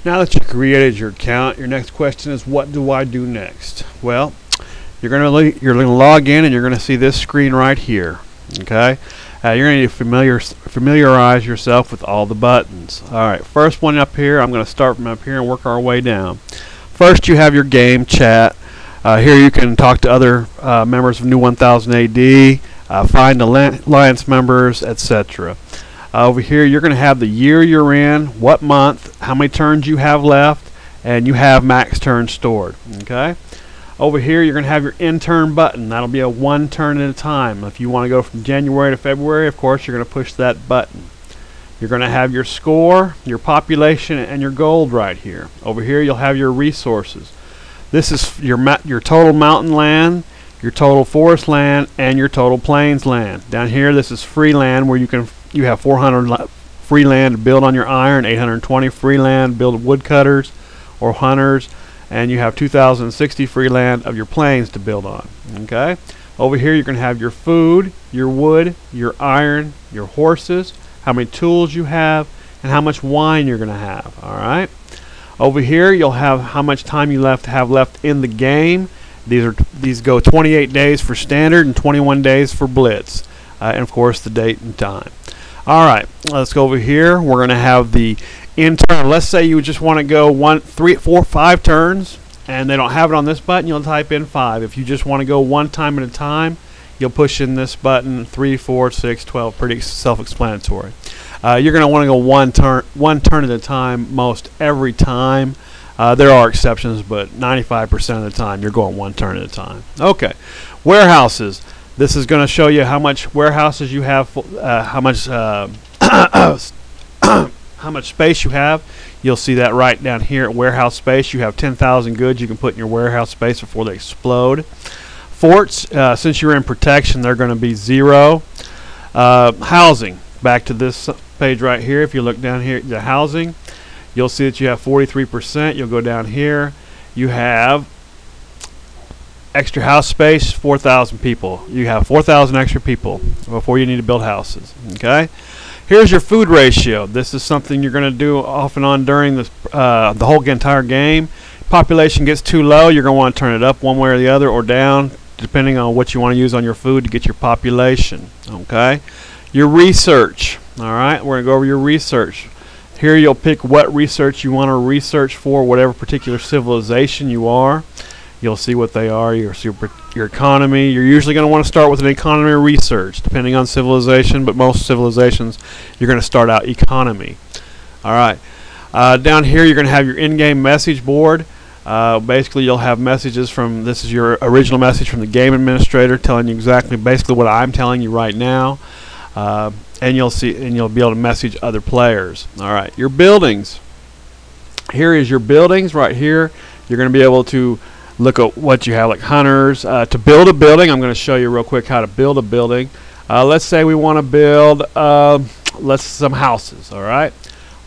Now that you created your account, your next question is, what do I do next? Well, you're gonna log in and you're gonna see this screen right here. Okay, you're gonna need to familiarize yourself with all the buttons. All right, first one up here. I'm gonna start from up here and work our way down. First, you have your game chat. Here you can talk to other members of New 1000 AD, find alliance members, etc. Over here, you're going to have the year you're in, what month, how many turns you have left, and you have max turns stored. Okay. Over here, you're going to have your end turn button. That'll be a one turn at a time. If you want to go from January to February, of course, you're going to push that button. You're going to have your score, your population, and your gold right here. Over here, you'll have your resources. This is your total mountain land, your total forest land, and your total plains land. Down here, this is free land, where you have 400 free land to build on your iron, 820 free land to build woodcutters or hunters, and you have 2,060 free land of your plains to build on. Okay. Over here, you're going to have your food, your wood, your iron, your horses, how many tools you have, and how much wine you're going to have. All right. Over here, you'll have how much time you have left in the game. These go 28 days for standard and 21 days for blitz, and of course the date and time. All right, let's go over here. We're going to have the intern. Let's say you just want to go 1, 3, 4, 5 turns, and they don't have it on this button. You'll type in 5. If you just want to go one time at a time, you'll push in this button 3, 4, 6, 12. Pretty self-explanatory. You're going to want to go one turn at a time most every time. There are exceptions, but 95% of the time you're going one turn at a time. Okay, warehouses. This is going to show you how much warehouses you have, how much how much space you have. You'll see that right down here at warehouse space. You have 10,000 goods you can put in your warehouse space before they explode. Forts, since you're in protection, they're going to be 0. Housing. Back to this page right here. If you look down here at the housing, you'll see that you have 43%. You'll go down here. You have extra house space, 4,000 people. You have 4,000 extra people before you need to build houses. Okay. Here's your food ratio. This is something you're going to do off and on during this, the whole entire game. Population gets too low, you're going to want to turn it up one way or the other, or down, depending on what you want to use on your food to get your population. Okay. Your research. All right. We're going to go over your research. Here you'll pick what research you want to research for, whatever particular civilization you are. You'll see what they are. Your economy. You're usually going to want to start with an economy research, depending on civilization, but most civilizations you're going to start out economy. All right. Down here you're going to have your in-game message board. Basically you'll have messages from, this is your original message from the game administrator telling you basically what I'm telling you right now. And you'll be able to message other players. All right, your buildings. Here is your buildings right here. You're going to be able to look at what you have, like hunters. To build a building, I'm going to show you real quick how to build a building. Let's say we want to build some houses. All right,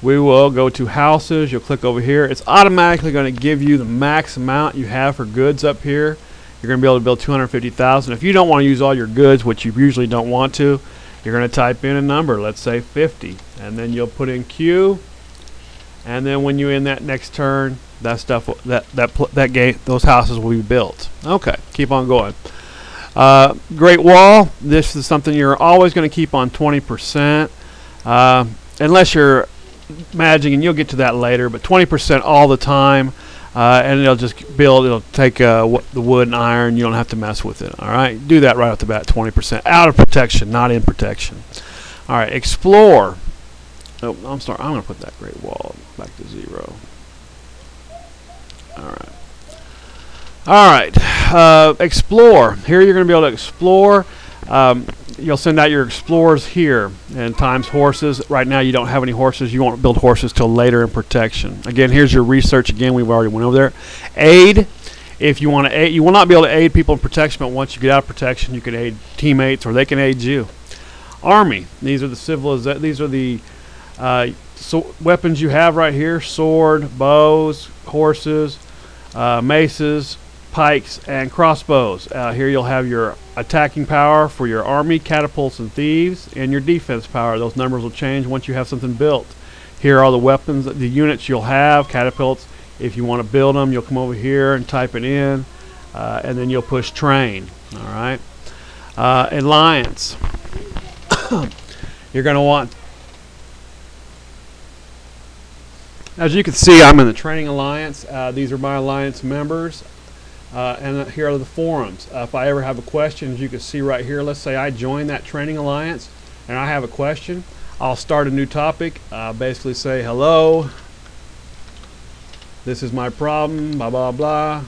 we will go to houses. You'll click over here. It's automatically going to give you the max amount you have for goods up here. You're going to be able to build 250,000. If you don't want to use all your goods, which you usually don't want to, you're going to type in a number, let's say 50, and then you'll put in Q, and then when you're in that next turn, that stuff, those houses will be built. Okay, keep on going. Great Wall. This is something you're always going to keep on 20%, unless you're managing, and you'll get to that later. But 20% all the time, and it'll just build. It'll take the wood and iron. You don't have to mess with it. All right, do that right off the bat. 20% out of protection, not in protection. All right, explore. Oh, I'm sorry. I'm going to put that Great Wall back to 0. All right. All right. Explore. Here you're going to be able to explore. You'll send out your explorers here, and times horses. Right now you don't have any horses. You won't build horses till later in protection. Again, here's your research. Again, we've already went over there. Aid. If you want to aid, you will not be able to aid people in protection, but once you get out of protection, you can aid teammates, or they can aid you. Army. These are the weapons you have right here: sword, bows, horses, maces, pikes, and crossbows. Here you'll have your attacking power for your army, catapults and thieves, and your defense power. Those numbers will change once you have something built. Here are the weapons, the units you'll have, catapults. If you want to build them, you'll come over here and type it in, and then you'll push train. All right. Alliance. You're going to want, as you can see, I'm in the Training Alliance. These are my alliance members. And here are the forums. If I ever have a question, as you can see right here, let's say I join that Training Alliance and I have a question, I'll start a new topic, basically say hello, this is my problem, blah blah blah,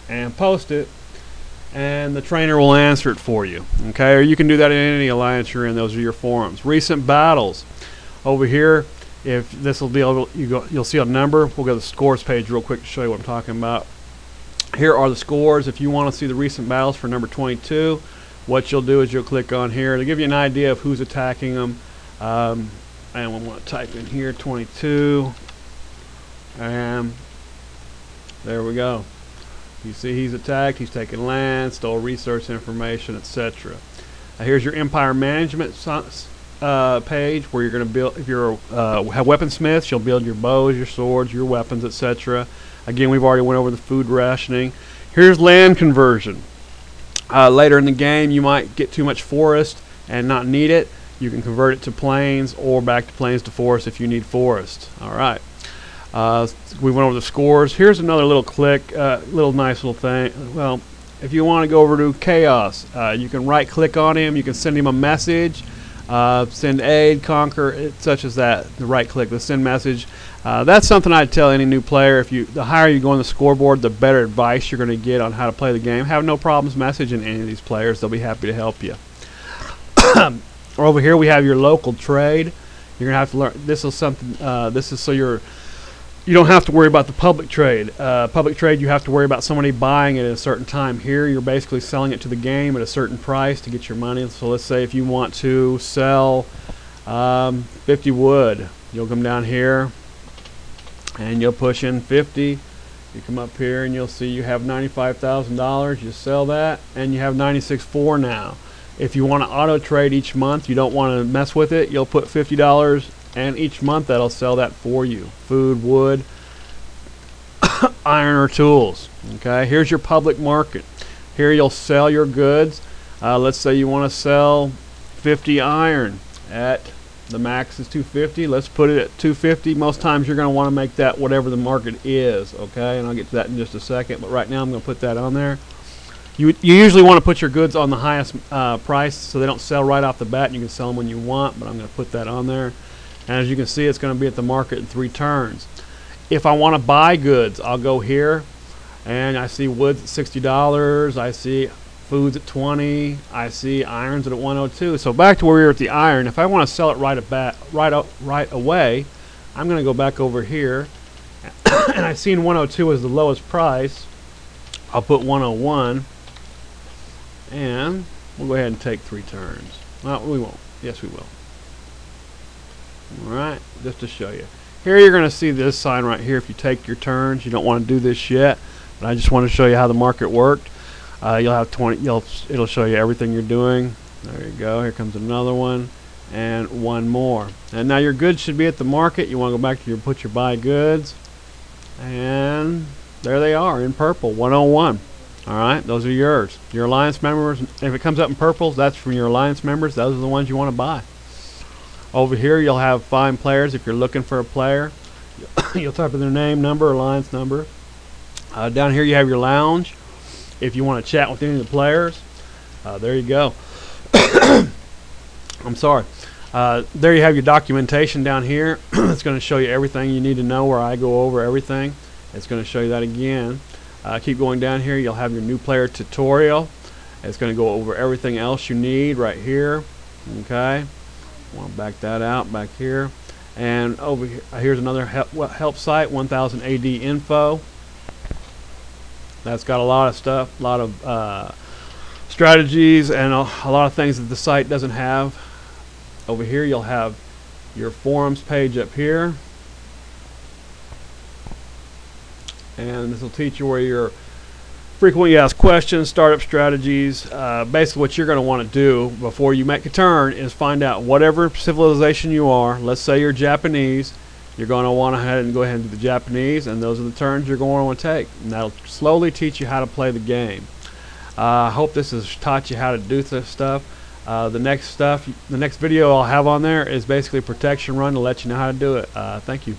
and post it, and the trainer will answer it for you. Okay, or you can do that in any alliance you're in. Those are your forums. Recent battles. Over here, if this will be able, you'll see a number. We'll go to the scores page real quick to show you what I'm talking about. Here are the scores. If you want to see the recent battles for number 22, what you'll do is you'll click on here to give you an idea of who's attacking them. And we want to type in here 22, and there we go. You see he's attacked, he's taken land, stole research information, etc. Here's your empire management page, where you're going to build. If you're have weaponsmiths, you'll build your bows, your swords, your weapons, etc. Again, we've already went over the food rationing. Here's land conversion. Later in the game, you might get too much forest and not need it. You can convert it to plains, or back to plains to forest if you need forest. All right. We went over the scores. Here's another little click, little nice little thing. Well, if you want to go over to Chaos, you can right-click on him. You can send him a message. Send aid, conquer, such as that. The right-click, the send message. That's something I'd tell any new player. The higher you go on the scoreboard, the better advice you're going to get on how to play the game. Have no problems messaging any of these players. They'll be happy to help you. Over here we have your local trade. You're going to have to learn. This is something. This is so you don't have to worry about the public trade. Public trade, you have to worry about somebody buying it at a certain time. Here, you're basically selling it to the game at a certain price to get your money. So let's say if you want to sell 50 wood, you'll come down here and you'll push in 50. You come up here and you'll see you have $95,000. You sell that and you have 96.4 now. If you want to auto trade each month, you don't want to mess with it, you'll put $50, and each month that'll sell that for you. Food, wood, iron, or tools. Okay, here's your public market. Here you'll sell your goods. Let's say you want to sell 50 iron at the max is 250. Let's put it at 250. Most times you're going to want to make that whatever the market is. Okay, and I'll get to that in just a second. But right now I'm going to put that on there. You usually want to put your goods on the highest price so they don't sell right off the bat, and you can sell them when you want, but I'm going to put that on there. And as you can see, it's going to be at the market in 3 turns. If I want to buy goods, I'll go here, and I see wood at $60. I see foods at 20. I see irons at 102. So back to where we were at the iron. If I want to sell it right away, I'm going to go back over here, and I seen 102 as the lowest price. I'll put 101. And we'll go ahead and take 3 turns. Well, we won't. Yes, we will. Alright, just to show you. Here you're going to see this sign right here. If you take your turns, you don't want to do this yet. But I just want to show you how the market worked. You'll have 20. It'll show you everything you're doing. There you go. Here comes another one, and one more. And now your goods should be at the market. You want to go back to put your buy goods, and there they are in purple, 101. Alright, those are yours. Your alliance members, if it comes up in purple, that's from your alliance members. Those are the ones you want to buy. Over here you'll have find players. If you're looking for a player, you'll type in their name, number, alliance number. Down here you have your lounge. If you want to chat with any of the players, there you go. I'm sorry. There you have your documentation down here. It's going to show you everything you need to know, where I go over everything. It's going to show you that again. Keep going down here. You'll have your new player tutorial. It's going to go over everything else you need right here. Okay. Want to back that out back here. And over here, here's another help site, 1000 AD info. That's got a lot of stuff, a lot of strategies, and a lot of things that the site doesn't have. Over here you'll have your forums page up here. And this will teach you where your frequently asked questions, startup strategies. Basically what you're going to want to do before you make a turn is find out whatever civilization you are. Let's say you're Japanese. You're going to want to go ahead and do the Japanese, and those are the turns you're going to want to take. And that'll slowly teach you how to play the game. I hope this has taught you how to do this stuff. The next video I'll have on there is basically a protection run to let you know how to do it. Thank you.